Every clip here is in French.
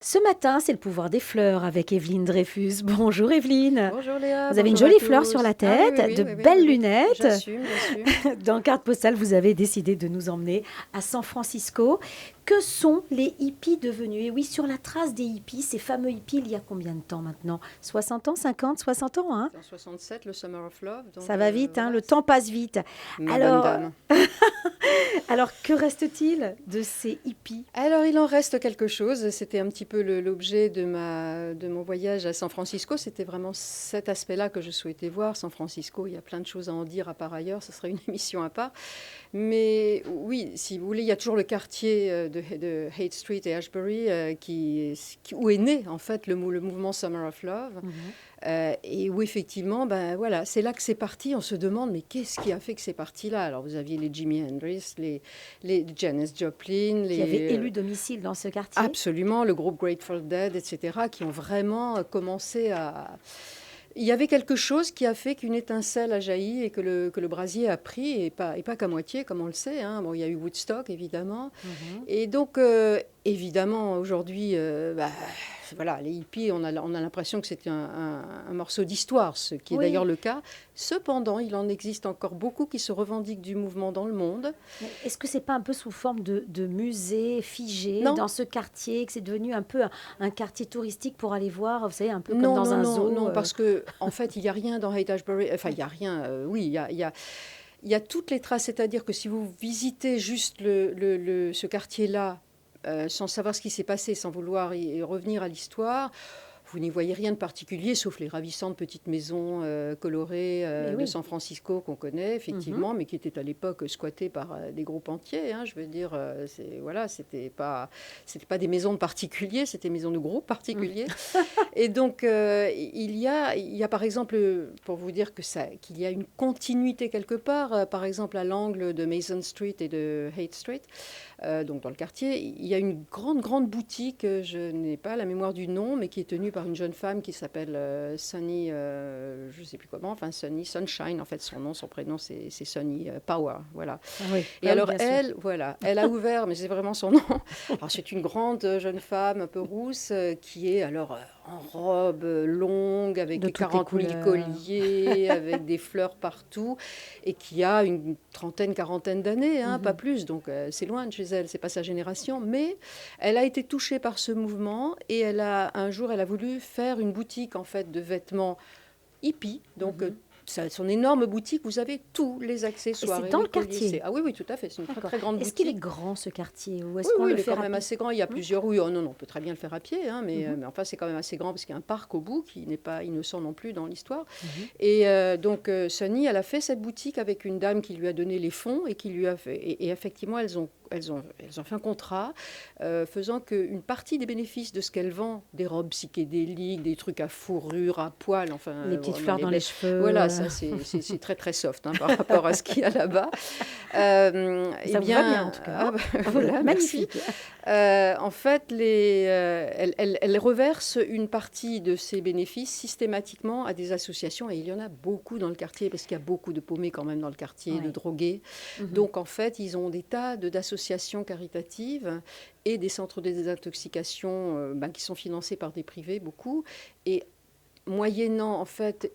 Ce matin, c'est le pouvoir des fleurs avec Evelyne Dreyfus. Bonjour Evelyne. Bonjour Léa, Vous avez une bonjour à jolie fleur sur la tous. Ah oui, oui, tête, oui, de oui, oui, belles oui, oui. lunettes. J'assume, j'assume. Dans Carte Postale, vous avez décidé de nous emmener à San Francisco. Que sont les hippies devenus? Et oui, sur la trace des hippies, ces fameux hippies, il y a combien de temps maintenant? 60 ans, 50, 60 ans, hein? C'est en 67, le Summer of Love, Ça donc va vite, hein, voilà, le temps passe vite. ma bonne Alors, dame. alors que reste-t-il de ces hippies? Alors, il en reste quelque chose. C'était un petit peu l'objet de mon voyage à San Francisco. C'était vraiment cet aspect-là que je souhaitais voir. San Francisco, il y a plein de choses à en dire à part ailleurs. Ce serait une émission à part. Mais oui, si vous voulez, il y a toujours le quartier de Haight Street et Ashbury où est né en fait le mouvement Summer of Love. Mhm. Et où effectivement, ben voilà, c'est là que c'est parti. On se demande, mais qu'est-ce qui a fait que c'est parti là? Alors vous aviez les Jimi Hendrix, les Janis Joplin, Qui avaient élu domicile dans ce quartier? absolument le groupe Grateful Dead, etc., qui ont vraiment commencé à... Il y avait quelque chose qui a fait qu'une étincelle a jailli et que le brasier a pris, et pas qu'à moitié, comme on le sait, hein. Bon, il y a eu Woodstock, évidemment. Mhm. Et donc, évidemment, aujourd'hui, voilà, les hippies, on a l'impression que c'était un morceau d'histoire, ce qui est Oui. d'ailleurs le cas. Cependant, il en existe encore beaucoup qui se revendiquent du mouvement dans le monde. Mais est-ce que c'est pas un peu sous forme de musée figé Non, dans ce quartier, que c'est devenu un peu un quartier touristique pour aller voir, vous savez, un peu comme non, dans non, un non, zoo non, parce que en fait, il n'y a rien dans Haight-Ashbury. Enfin, il n'y a rien. Oui, il y a toutes les traces. C'est-à-dire que si vous visitez juste ce quartier-là, sans savoir ce qui s'est passé, sans vouloir y revenir à l'histoire, vous n'y voyez rien de particulier, sauf les ravissantes petites maisons colorées Mais de oui. San Francisco qu'on connaît, Mhm. effectivement, mais qui étaient à l'époque squattées par des groupes entiers, hein. Je veux dire, voilà, c'était pas des maisons de particuliers, c'était des maisons de groupes Mm. particuliers. Et donc, il y a par exemple, pour vous dire qu'il y a une continuité quelque part, par exemple à l'angle de Mason Street et de Haight Street, donc dans le quartier, il y a une grande, grande boutique, je n'ai pas la mémoire du nom, mais qui est tenue par une jeune femme qui s'appelle Sunny, je ne sais plus comment, enfin Sunny Sunshine, en fait, son nom, son prénom, c'est Sunny Power, voilà. Ah oui, Et bah oui, alors bien sûr. elle, voilà, elle a ouvert, mais c'est vraiment son nom. Alors c'est une grande jeune femme un peu rousse qui est alors en robe longue De avec toutes les 40 000 couleurs. colliers, avec des fleurs partout, et qui a une trentaine, quarantaine d'années, hein, pas Mhm. plus. Donc c'est loin de chez elle, c'est pas sa génération, mais elle a été touchée par ce mouvement et un jour elle a voulu faire une boutique en fait de vêtements hippie. Donc, Mhm. son énorme boutique, vous avez tous les Et accessoires c'est et dans les le colliers. quartier. Ah oui, oui, tout à fait. C'est une très, D'accord. très grande Est-ce qu'il est boutique. grand ce quartier ou Oui, est-ce qu'on oui, le il est fait quand même rapide? assez grand. Il y a Hmm. plusieurs rues. Oh non, non, on peut très bien le faire à pied, hein, Mhm. mais enfin, c'est quand même assez grand parce qu'il y a un parc au bout qui n'est pas innocent non plus dans l'histoire. Mhm. Et donc, Sunny, elle a fait cette boutique avec une dame qui lui a donné les fonds et qui lui a fait. Et effectivement, elles ont fait un contrat faisant qu'une partie des bénéfices de ce qu'elle vend, des robes psychédéliques, des trucs à fourrure, à poil, enfin, Les petites vraiment fleurs les dans les belles. cheveux. Voilà, ça, c'est très, très soft hein, par rapport à ce qu'il y a là-bas. Eh Ça vous va bien en bien, tout cas, ah hein? bah, voilà, merci. Magnifique. En fait, elle reverse une partie de ses bénéfices systématiquement à des associations, et il y en a beaucoup dans le quartier, parce qu'il y a beaucoup de paumés quand même dans le quartier, de Ouais. drogués. Mhm. Donc, en fait, ils ont des tas d'associations caritatives et des centres de désintoxication qui sont financés par des privés, beaucoup. Et moyennant, en fait,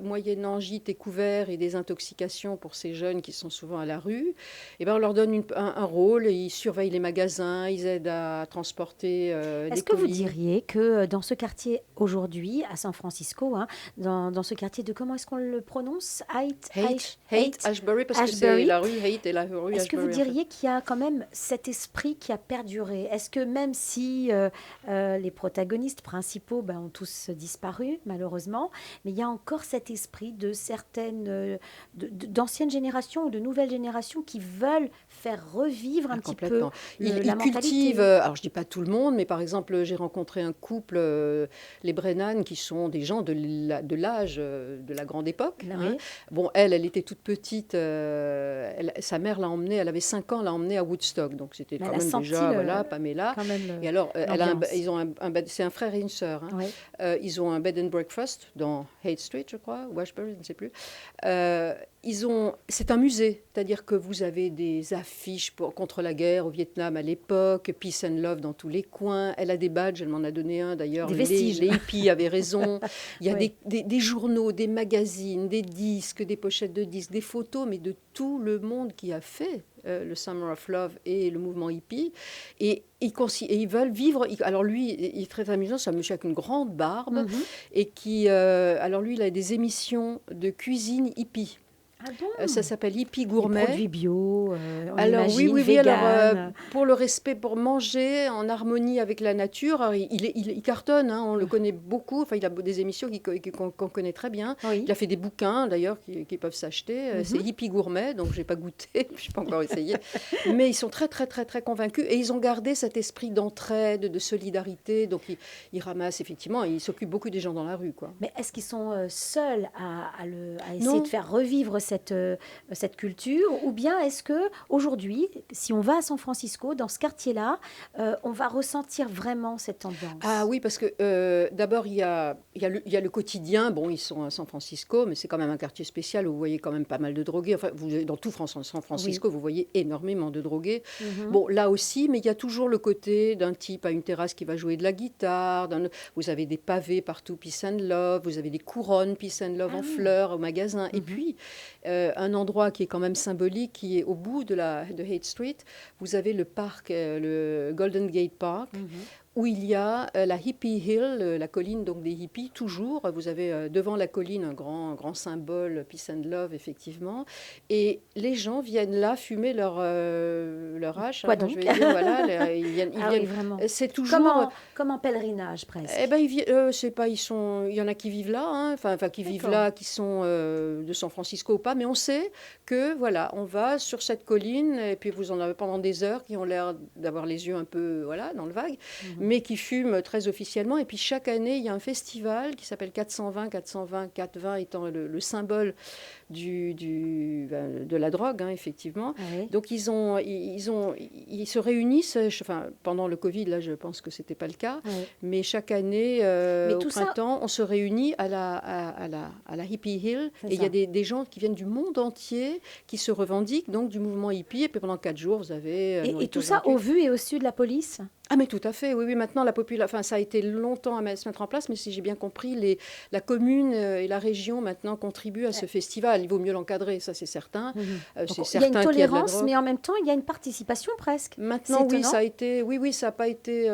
moyennant gîtes et couverts et des intoxications pour ces jeunes qui sont souvent à la rue, eh ben, on leur donne un rôle, et ils surveillent les magasins, ils aident à transporter les Est-ce que vous colis. diriez que dans ce quartier aujourd'hui, à San Francisco, hein, dans ce quartier de, comment est-ce qu'on le prononce? Haight, Ashbury, parce que c'est Ashbury. la rue Haight et la rue Est-ce que vous Ashbury, en fait. diriez qu'il y a quand même cet esprit qui a perduré? Est-ce que même si les protagonistes principaux ont tous disparu, malheureusement, mais il y a encore cet esprit de certaines, d'anciennes générations ou de nouvelles générations qui veulent faire revivre un Ah, petit peu complètement. Il, la il cultive, mentalité? alors je dis pas tout le monde, mais par exemple, j'ai rencontré un couple, les Brennan, qui sont des gens de l'âge de la grande époque, Là, hein. oui, Bon, elle était toute petite, sa mère l'a emmenée, elle avait 5 ans, l'a emmenée à Woodstock, donc c'était mais quand elle a même senti déjà, voilà, Pamela. quand même Et alors, l'ambiance. ils ont c'est un frère et une sœur, hein. Oui. Ils ont un bed and Breakfast dans Haight Street, je crois, ou Ashbury, je ne sais plus. C'est un musée, c'est-à-dire que vous avez des affiches contre la guerre au Vietnam à l'époque, Peace and Love dans tous les coins. Elle a des badges, elle m'en a donné un d'ailleurs. Des vestiges. Les hippies avaient raison. Il y a Oui. des journaux, des magazines, des disques, des pochettes de disques, des photos, mais de tout le monde qui a fait le Summer of Love et le mouvement hippie. Et ils veulent vivre. Alors lui, il est très amusant, c'est un monsieur avec une grande barbe Mhm. et qui, alors lui, il a des émissions de cuisine hippie. Ah bon? Ça s'appelle Hippie Des Gourmet. produits bio, on Alors imagine, oui, alors vegan. pour le respect, pour manger en harmonie avec la nature, alors, il cartonne, hein, on le connaît beaucoup, enfin il a des émissions qu'on connaît très bien. Oui. Il a fait des bouquins d'ailleurs qui peuvent s'acheter, c'est Hippie Gourmet, donc je n'ai pas goûté, je n'ai pas encore essayé, mais ils sont très très très très convaincus et ils ont gardé cet esprit d'entraide, de solidarité, donc ils ramassent effectivement, ils s'occupent beaucoup des gens dans la rue, quoi. Mais est-ce qu'ils sont seuls à essayer Non. de faire revivre cette culture, ou bien est-ce que aujourd'hui, si on va à San Francisco, dans ce quartier-là, on va ressentir vraiment cette ambiance? Ah oui, parce que d'abord, il y a le quotidien. Bon, ils sont à San Francisco, mais c'est quand même un quartier spécial où vous voyez quand même pas mal de drogués. Enfin, dans tout San Francisco, vous voyez énormément de drogués. Mhm. Bon, là aussi, mais il y a toujours le côté d'un type à une terrasse qui va jouer de la guitare. Vous avez des pavés partout, Peace and Love. Vous avez des couronnes, Peace and Love Ah en oui. fleurs au magasin. Et Mhm. puis, un endroit qui est quand même symbolique, qui est au bout de Haight Street. Vous avez le parc, le Golden Gate Park, Mhm. où il y a la Hippie Hill, la colline donc des hippies, toujours. Vous avez devant la colline un grand symbole, Peace and Love, effectivement. Et les gens viennent là fumer leur hache. Quoi Enfin, donc? je vais dire, voilà, Ah oui, vraiment. c'est toujours... Comme en pèlerinage, presque. Eh ben, c'est pas, il y en a qui vivent là, hein, enfin, qui vivent D'accord. là, qui sont de San Francisco ou pas, mais on sait que, voilà, on va sur cette colline, et puis vous en avez pendant des heures qui ont l'air d'avoir les yeux un peu, voilà, dans le vague, mais qui fument très officiellement. Et puis chaque année, il y a un festival qui s'appelle 420, 420 étant le symbole de la drogue, hein, effectivement. Ah oui. Donc ils se réunissent, enfin, pendant le Covid, là, je pense que c'était pas le cas, Oui. mais chaque année, Mais au tout ça- printemps, on se réunit à la Hippie Hill. C'est Et il y a ça. des gens qui viennent du monde entier, qui se revendiquent donc du mouvement hippie. Et puis pendant 4 jours, vous avez... Et nourriture tout ça au gratuite. vu et au su de la police? Ah mais tout à fait, oui, oui. Maintenant, enfin, ça a été longtemps à se mettre en place, mais si j'ai bien compris, la commune et la région maintenant contribuent à ce festival. Il vaut mieux l'encadrer, ça c'est certain. Mhm. C'est Donc, il y a certain une qu'il y a de la tolérance, drogue. mais en même temps, il y a une participation presque. Maintenant, C'est oui, étonnant. ça a été, oui, ça n'a pas été,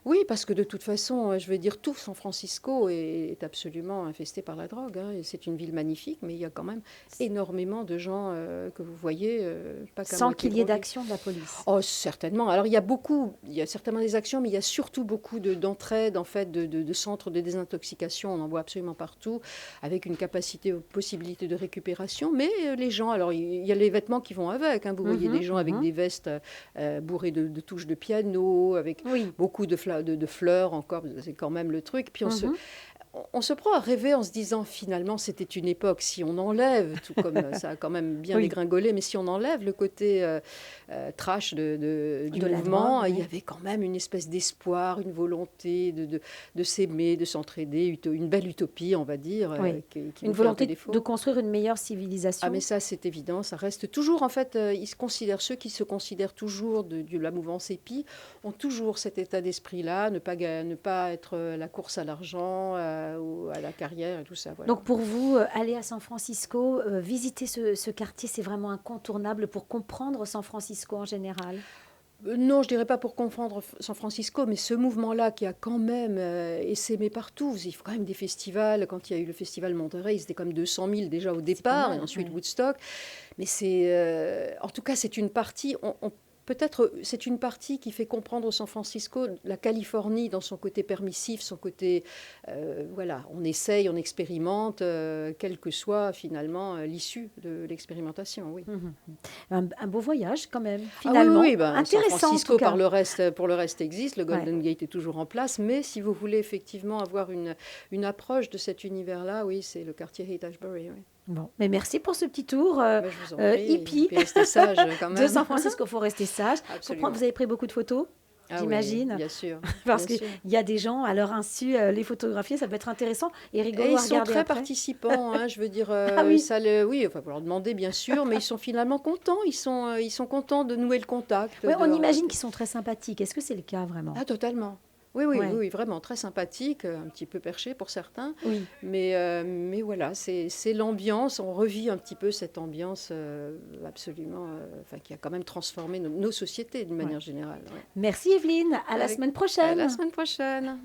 oui, parce que de toute façon, je veux dire, tout San Francisco est absolument infesté par la drogue, hein, et c'est une ville magnifique, mais il y a quand même énormément de gens que vous voyez, pas qu'à Sans moitié qu'il y ait drogués. d'action de la police. Oh, certainement. Alors, il y a certainement des actions, mais il y a surtout beaucoup d'entraide, en fait, de centres de désintoxication. On en voit absolument partout, avec une possibilité de récupération. Mais les gens, alors, il y a les vêtements qui vont avec. Hein. Vous voyez des gens avec des vestes bourrées de touches de piano, avec Oui. beaucoup de fleurs encore. C'est quand même le truc. Puis on se prend à rêver en se disant finalement c'était une époque, si on enlève, tout comme ça a quand même bien Oui. dégringolé, mais si on enlève le côté trash du De la mouvement, drogue, il y oui. avait quand même une espèce d'espoir, une volonté de s'aimer, de s'entraider, une belle utopie, on va dire, Oui. qui Une nous fait un peu volonté défaut. de construire une meilleure civilisation. Ah mais ça c'est évident, ça reste toujours en fait, ceux qui se considèrent toujours de la mouvance hippie ont toujours cet état d'esprit-là, ne pas être la course à l'argent ou à la carrière et tout ça. Voilà. Donc pour vous, aller à San Francisco, visiter ce quartier, c'est vraiment incontournable pour comprendre San Francisco en général. Non, je dirais pas pour confondre San Francisco, mais ce mouvement-là qui a quand même essaimé partout. Il faut quand même des festivals. Quand il y a eu le festival Monterey, c'était comme 200 000 déjà au départ, mal, et ensuite ouais. Woodstock. Mais en tout cas, c'est une partie. Peut-être c'est une partie qui fait comprendre San Francisco, la Californie dans son côté permissif, son côté, voilà, on essaye, on expérimente, quelle que soit finalement l'issue de l'expérimentation, oui. Un beau voyage quand même, Ah finalement. oui, ben, San Intéressant Francisco en tout cas. pour le reste existe, le Golden Gate est toujours en place, mais si vous voulez effectivement avoir une approche de cet univers-là, oui, c'est le quartier Haight-Ashbury. Oui. Bon, mais merci pour ce petit tour Ben, je vous en prie, hippie puis restez sage quand de même. San Francisco. Il faut rester sage. Absolument. Vous avez pris beaucoup de photos? Ah oui, j'imagine. bien sûr, Parce bien qu'il sûr. y a des gens, à leur insu, les photographier, ça peut être intéressant et Et rigolo ils à sont regarder très après. participants, hein, je veux dire, Ah oui, ça oui, enfin, faut leur demander bien sûr, mais ils sont finalement contents, ils sont contents de nouer le contact, ouais, on de, imagine qu'ils sont très sympathiques. Est-ce que c'est le cas vraiment? ah totalement. Oui, oui, oui, Ouais, oui, vraiment très sympathique, un petit peu perché pour certains, oui. mais voilà, c'est l'ambiance, on revit un petit peu cette ambiance absolument, enfin, qui a quand même transformé nos sociétés d'une Ouais. manière générale. Ouais. Merci Evelyne, à la Avec, semaine à la prochaine. semaine prochaine.